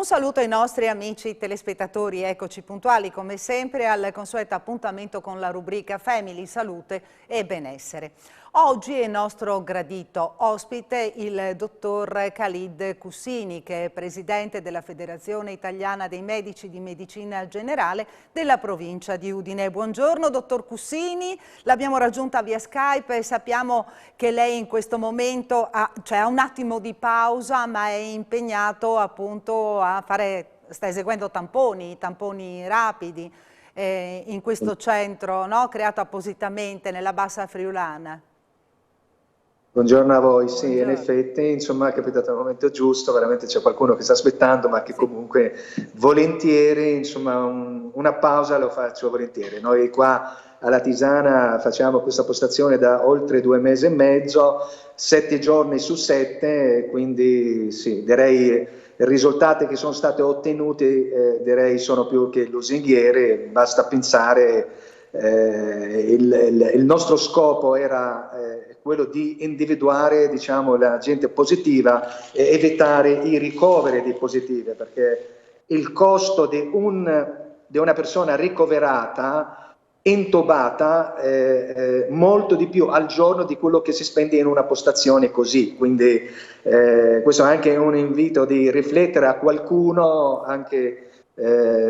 Un saluto ai nostri amici telespettatori, eccoci puntuali come sempre al consueto appuntamento con la rubrica Family, Salute e Benessere. Oggi è nostro gradito ospite il dottor Khalid Cussini, che è presidente della Federazione Italiana dei Medici di Medicina Generale della provincia di Udine. Buongiorno dottor Cussini, l'abbiamo raggiunta via Skype e sappiamo che lei in questo momento ha un attimo di pausa, ma è impegnato appunto sta eseguendo tamponi rapidi in questo centro, no? Creato appositamente nella Bassa Friulana. Buongiorno a voi, sì, Buongiorno. in effetti, insomma, è capitato al momento giusto, veramente c'è qualcuno che sta aspettando, ma che comunque volentieri, insomma, una pausa lo faccio volentieri. Noi qua alla Tisana facciamo questa postazione da oltre 2 mesi e mezzo, 7 giorni su 7, quindi sì, direi i risultati che sono stati ottenuti direi sono più che lusinghieri, basta pensare, il nostro scopo era quello di individuare, diciamo, la gente positiva e evitare i ricoveri di positive, perché il costo di una persona ricoverata intubata molto di più al giorno di quello che si spende in una postazione così, quindi questo è anche un invito di riflettere a qualcuno anche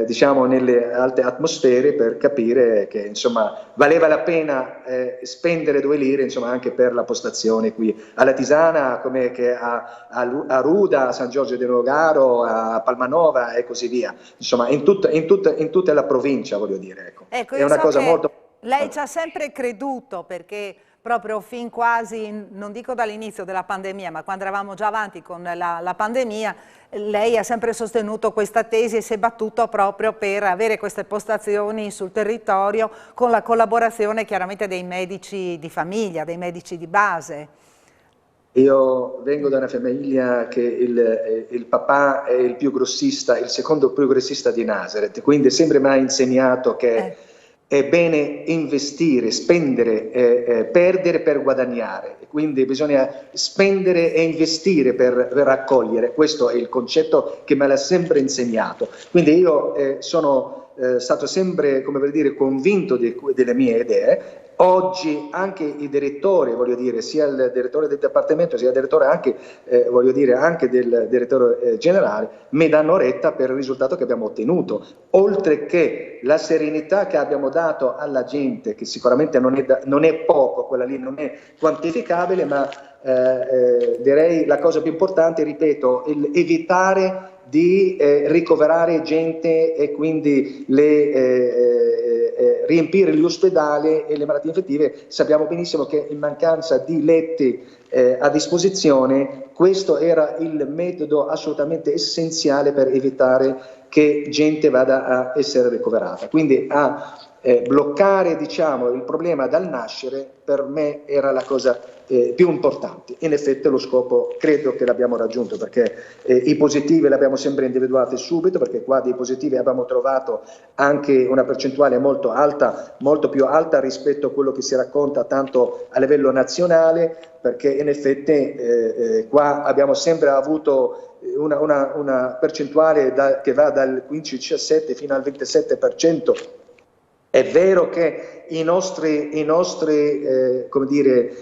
diciamo nelle alte atmosfere, per capire che insomma valeva la pena spendere 2 lire insomma anche per la postazione qui alla Tisana, come che a Ruda, a San Giorgio del Nogaro, a Palmanova e così via, insomma in tutta la provincia, voglio dire, ecco, è io una so cosa che molto... lei ci ha sempre creduto, perché proprio fin quasi, non dico dall'inizio della pandemia, ma quando eravamo già avanti con la pandemia, lei ha sempre sostenuto questa tesi e si è battuto proprio per avere queste postazioni sul territorio con la collaborazione chiaramente dei medici di famiglia, dei medici di base. Io vengo da una famiglia che il papà è il più grossista, il secondo più grossista di Nazareth, quindi sempre mi ha insegnato che è bene investire, spendere, perdere per guadagnare, quindi bisogna spendere e investire per raccogliere, questo è il concetto che me l'ha sempre insegnato. Quindi io sono stato sempre, come per dire, convinto delle mie idee. Oggi anche i direttori, voglio dire, sia il direttore del Dipartimento sia il direttore anche, voglio dire, anche del direttore generale, mi danno retta per il risultato che abbiamo ottenuto, oltre che la serenità che abbiamo dato alla gente, che sicuramente non è poco, quella lì non è quantificabile, ma direi la cosa più importante, ripeto, evitare di ricoverare gente e quindi riempire gli ospedali e le malattie infettive. Sappiamo benissimo che in mancanza di letti a disposizione, questo era il metodo assolutamente essenziale per evitare che gente vada a essere ricoverata. Quindi a bloccare, diciamo, il problema dal nascere per me era la cosa più importante. In effetti lo scopo credo che l'abbiamo raggiunto, perché i positivi li abbiamo sempre individuati subito, perché qua dei positivi abbiamo trovato anche una percentuale molto alta, molto più alta rispetto a quello che si racconta tanto a livello nazionale, perché in effetti qua abbiamo sempre avuto una percentuale che va dal 15-17 fino al 27%. È vero che i nostri come dire,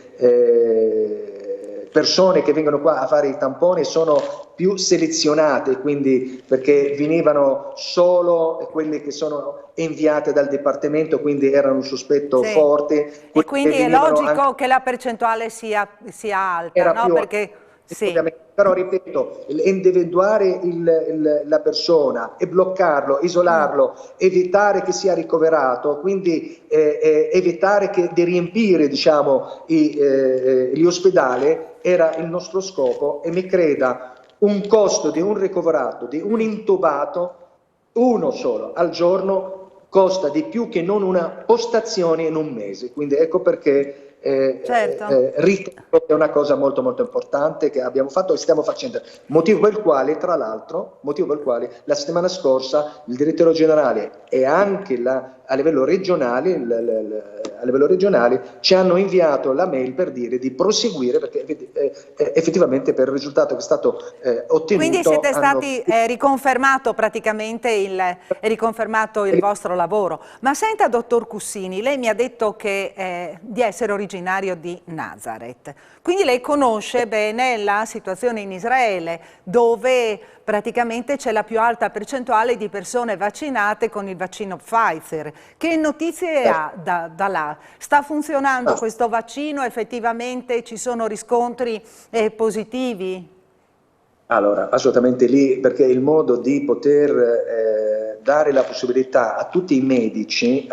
persone che vengono qua a fare i tamponi sono più selezionate, quindi perché venivano solo quelli che sono inviate dal Dipartimento, quindi erano un sospetto forte. E quindi è logico che la percentuale sia alta, no? Perché sì. Però ripeto, individuare la persona e bloccarlo, isolarlo, evitare che sia ricoverato, quindi evitare di riempire, diciamo, gli ospedali era il nostro scopo, e mi creda, un costo di un ricoverato, di un intubato, uno solo al giorno, costa di più che non una postazione in un mese. Quindi ecco perché Certo. ritengo che è una cosa molto molto importante che abbiamo fatto e stiamo facendo, motivo per il quale, tra l'altro, la settimana scorsa il direttore generale e anche a livello regionale, ci hanno inviato la mail per dire di proseguire, perché effettivamente per il risultato che è stato ottenuto. Quindi siete stati riconfermato praticamente riconfermato il vostro lavoro. Ma senta, dottor Cussini, lei mi ha detto che, di essere originario di Nazareth, quindi lei conosce bene la situazione in Israele, dove praticamente c'è la più alta percentuale di persone vaccinate con il vaccino Pfizer. Che notizie ha da là? Sta funzionando questo vaccino? Effettivamente ci sono riscontri positivi? Allora, assolutamente lì, perché il modo di poter dare la possibilità a tutti i medici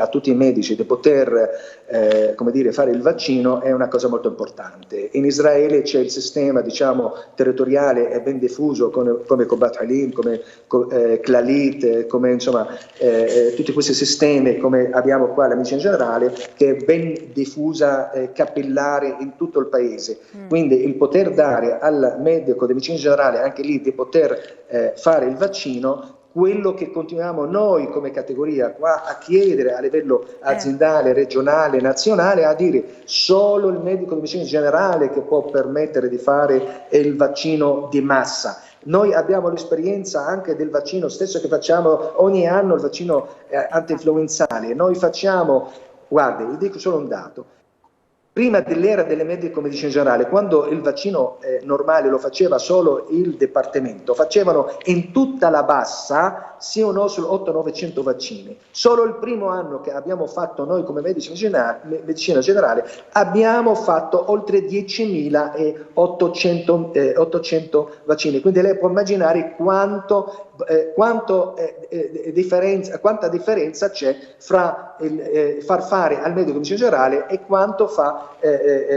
di poter come dire, fare il vaccino è una cosa molto importante. In Israele c'è il sistema, diciamo, territoriale è ben diffuso come Kobat Halim, come Clalit, come insomma tutti questi sistemi, come abbiamo qua la medicina generale, che è ben diffusa, capillare in tutto il paese. Quindi il poter dare al medico di medicina generale anche lì di poter fare il vaccino, quello che continuiamo noi come categoria qua a chiedere a livello aziendale, regionale, nazionale, a dire solo il medico di medicina generale che può permettere di fare il vaccino di massa. Noi abbiamo l'esperienza anche del vaccino stesso che facciamo ogni anno, il vaccino antinfluenzale. Noi facciamo, guardi, vi dico solo un dato. Prima dell'era delle medico medicina generale, quando il vaccino normale lo faceva solo il Dipartimento, facevano in tutta la bassa sì o no su 800-900 vaccini. Solo il primo anno che abbiamo fatto noi come medicina generale abbiamo fatto oltre 10.800 vaccini. Quindi lei può immaginare quanta differenza c'è fra far fare al medico di medicina generale e quanto fa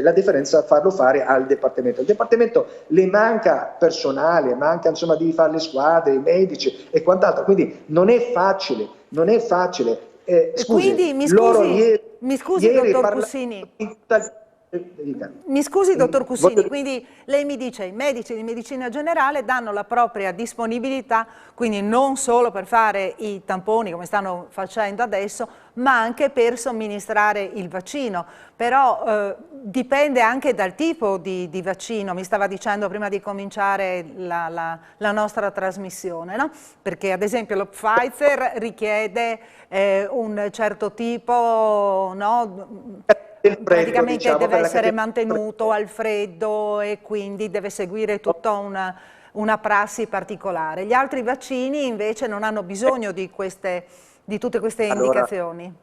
la differenza farlo fare al Dipartimento. Il Dipartimento le manca personale, manca insomma di fare le squadre, i medici e quant'altro, quindi non è facile. Quindi mi scusi dottor Cussini. Mi scusi, dottor Cussini, quindi lei mi dice i medici di medicina generale danno la propria disponibilità, quindi non solo per fare i tamponi come stanno facendo adesso, ma anche per somministrare il vaccino. Però dipende anche dal tipo di vaccino, mi stava dicendo prima di cominciare la nostra trasmissione, no? Perché ad esempio lo Pfizer richiede un certo tipo, no? Praticamente diciamo, deve essere mantenuto al freddo e quindi deve seguire tutta una prassi particolare. Gli altri vaccini invece non hanno bisogno di tutte queste indicazioni.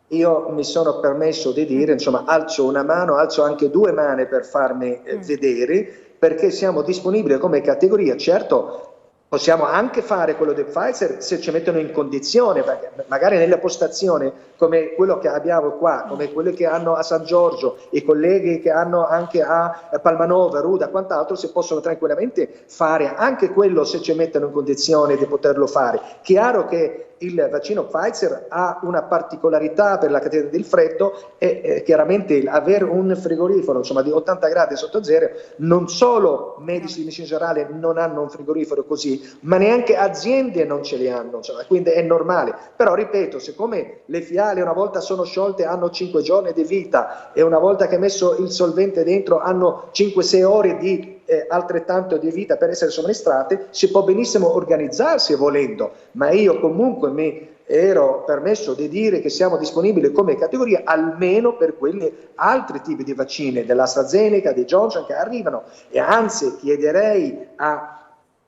Io mi sono permesso di dire, insomma, alzo una mano, alzo anche due mani per farmi vedere, perché siamo disponibili come categoria. Certo, possiamo anche fare quello di Pfizer se ci mettono in condizione, perché magari nella postazione come quello che abbiamo qua, come quelli che hanno a San Giorgio, i colleghi che hanno anche a Palmanova, Ruda, quant'altro, si possono tranquillamente fare anche quello se ci mettono in condizione di poterlo fare. Chiaro che il vaccino Pfizer ha una particolarità per la catena del freddo e chiaramente avere un frigorifero insomma, di 80 gradi sotto zero, non solo medici di medicina generale non hanno un frigorifero così, ma neanche aziende non ce li hanno, insomma, quindi è normale. Però ripeto, siccome le fiale una volta sono sciolte hanno 5 giorni di vita e una volta che è messo il solvente dentro hanno 5-6 ore di altrettanto di vita per essere somministrate, si può benissimo organizzarsi volendo, ma io comunque mi ero permesso di dire che siamo disponibili come categoria almeno per quegli altri tipi di vaccini dell'AstraZeneca, di Johnson che arrivano, e anzi chiederei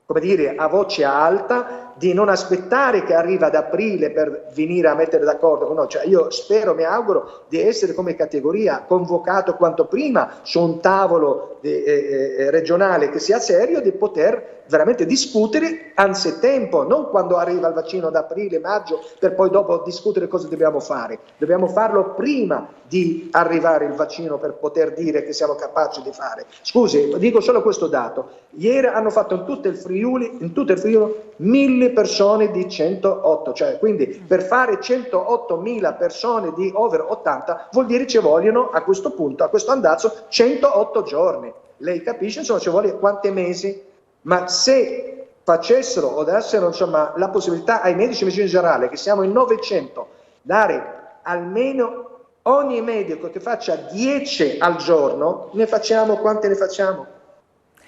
come dire, a voce alta di non aspettare che arriva ad aprile per venire a mettere d'accordo con noi. Cioè io spero, mi auguro di essere come categoria convocato quanto prima su un tavolo regionale che sia serio, di poter veramente discutere anzitempo, non quando arriva il vaccino ad aprile, maggio, per poi dopo discutere cosa dobbiamo fare. Dobbiamo farlo prima di arrivare il vaccino per poter dire che siamo capaci di fare. Scusi, dico solo questo dato. Ieri hanno fatto in tutto il Friuli 1.000 mille persone di 108, cioè quindi per fare 108.000 persone di over 80 vuol dire ci vogliono a questo punto, a questo andazzo, 108 giorni. Lei capisce, insomma, ci vuole quanti mesi? Ma se facessero o dessero, insomma, la possibilità ai medici di medicina generale, che siamo in 900, dare almeno ogni medico che faccia 10 al giorno, ne facciamo quanti ne facciamo?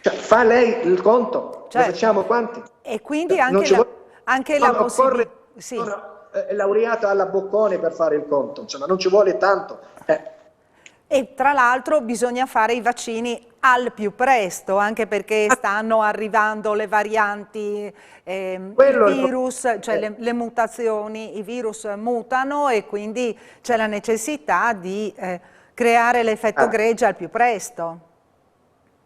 Cioè, fa lei il conto, Certo. ne facciamo quanti? E quindi anche la possibilità... Sì. Laureato alla Bocconi per fare il conto, insomma, non ci vuole tanto. E tra l'altro bisogna fare i vaccini al più presto, anche perché stanno arrivando le varianti, i virus, cioè le mutazioni, i virus mutano e quindi c'è la necessità di creare l'effetto gregge al più presto.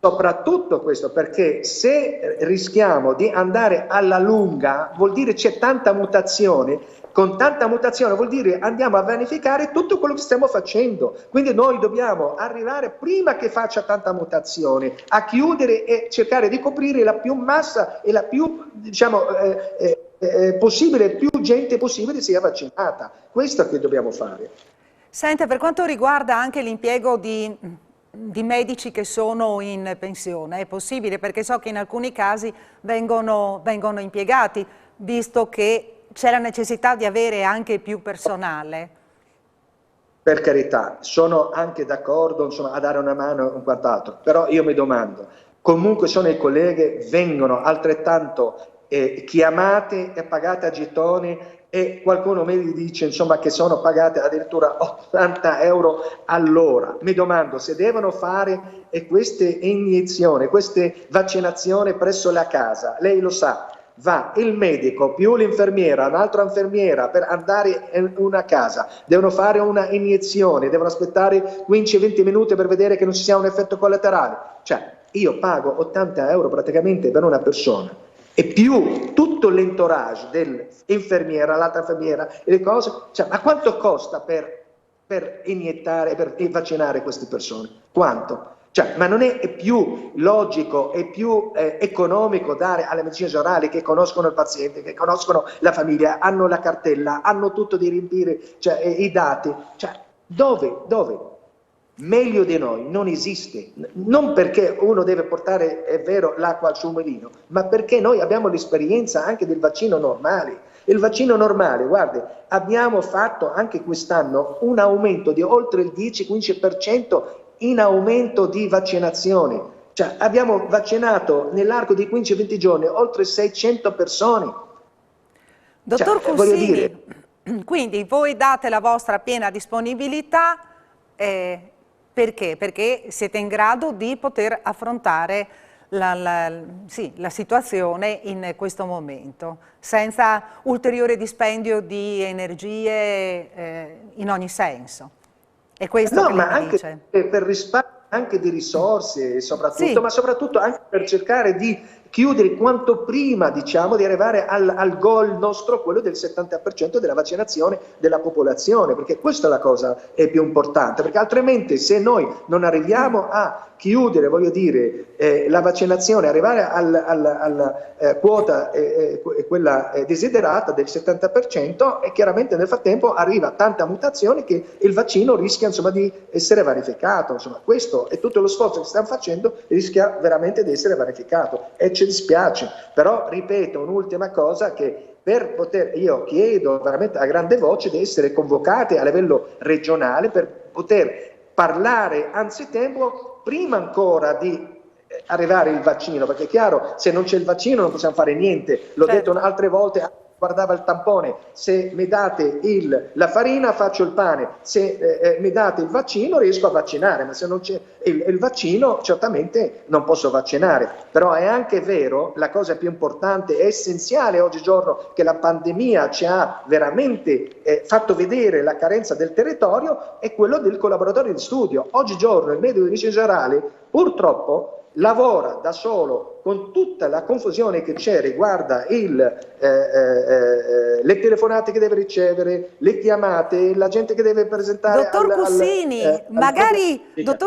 Soprattutto questo, perché se rischiamo di andare alla lunga vuol dire c'è tanta mutazione, con tanta mutazione vuol dire andiamo a vanificare tutto quello che stiamo facendo, quindi noi dobbiamo arrivare prima che faccia tanta mutazione a chiudere e cercare di coprire la più massa e la più, diciamo, possibile, più gente possibile sia vaccinata. Questo che dobbiamo fare. Senta, per quanto riguarda anche l'impiego di medici che sono in pensione, è possibile? Perché so che in alcuni casi vengono impiegati, visto che c'è la necessità di avere anche più personale. Per carità, sono anche d'accordo, insomma, a dare una mano e quant'altro, però io mi domando, comunque sono i colleghi, vengono altrettanto chiamate e pagate a gettoni e qualcuno mi dice, insomma, che sono pagate addirittura 80 euro all'ora. Mi domando se devono fare queste iniezioni, queste vaccinazioni presso la casa, lei lo sa. Va il medico più l'infermiera, un'altra infermiera per andare in una casa, devono fare una iniezione, devono aspettare 15-20 minuti per vedere che non ci sia un effetto collaterale. Cioè, io pago 80 euro praticamente per una persona e più tutto l'entourage dell'infermiera, l'altra infermiera e le cose, cioè, ma quanto costa per iniettare, per vaccinare queste persone? Quanto? Cioè, ma non è più logico e più economico dare alle medicine generali che conoscono il paziente, che conoscono la famiglia, hanno la cartella, hanno tutto di riempire, cioè, i dati? Cioè, dove? Meglio di noi non esiste, non perché uno deve portare, è vero, l'acqua al suo mulino, ma perché noi abbiamo l'esperienza anche del vaccino normale. Il vaccino normale, guardi, abbiamo fatto anche quest'anno un aumento di oltre il 10-15% in aumento di vaccinazioni. Cioè, abbiamo vaccinato nell'arco di 15-20 giorni oltre 600 persone. Dottor Cussini, quindi voi date la vostra piena disponibilità, perché? Perché siete in grado di poter affrontare la situazione in questo momento, senza ulteriore dispendio di energie in ogni senso. È questo che ma lei mi anche dice. per risparmio anche di risorse, soprattutto, sì, ma soprattutto anche per cercare di chiudere quanto prima, diciamo, di arrivare al goal nostro, quello del 70% della vaccinazione della popolazione, perché questa è la cosa più importante, perché altrimenti se noi non arriviamo a chiudere, voglio dire, la vaccinazione, arrivare alla quota quella desiderata del 70%, e chiaramente nel frattempo arriva tanta mutazione che il vaccino rischia, insomma, di essere vanificato. Insomma, questo e tutto lo sforzo che stiamo facendo rischia veramente di essere vanificato e ci dispiace. Però ripeto un'ultima cosa, che per poter, io chiedo veramente a grande voce di essere convocate a livello regionale per poter parlare anzitempo, prima ancora di arrivare il vaccino, perché è chiaro, se non c'è il vaccino non possiamo fare niente. L'ho detto altre volte, guardava il tampone, se mi date la farina faccio il pane, se mi date il vaccino riesco a vaccinare, ma se non c'è il vaccino certamente non posso vaccinare. Però è anche vero, la cosa più importante e essenziale oggigiorno, che la pandemia ci ha veramente fatto vedere la carenza del territorio, è quello del collaboratore di studio. Oggigiorno il medico di medicina generale purtroppo lavora da solo con tutta la confusione che c'è riguarda le telefonate che deve ricevere, le chiamate, la gente che deve presentare Dottor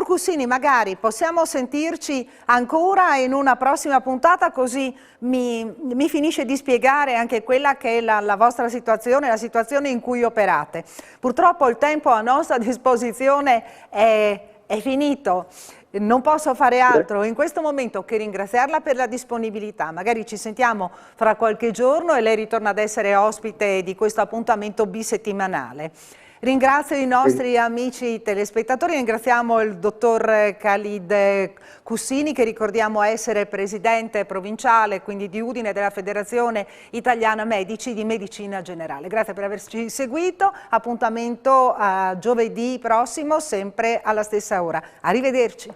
Cussini, magari possiamo sentirci ancora in una prossima puntata, così mi finisce di spiegare anche quella che è la vostra situazione, la situazione in cui operate. Purtroppo il tempo a nostra disposizione è finito. Non posso fare altro in questo momento che ringraziarla per la disponibilità. Magari ci sentiamo fra qualche giorno e lei ritorna ad essere ospite di questo appuntamento bisettimanale. Ringrazio i nostri amici telespettatori, ringraziamo il dottor Khalid Cussini, che ricordiamo essere presidente provinciale, quindi di Udine, della Federazione Italiana Medici di Medicina Generale. Grazie per averci seguito, appuntamento a giovedì prossimo, sempre alla stessa ora. Arrivederci.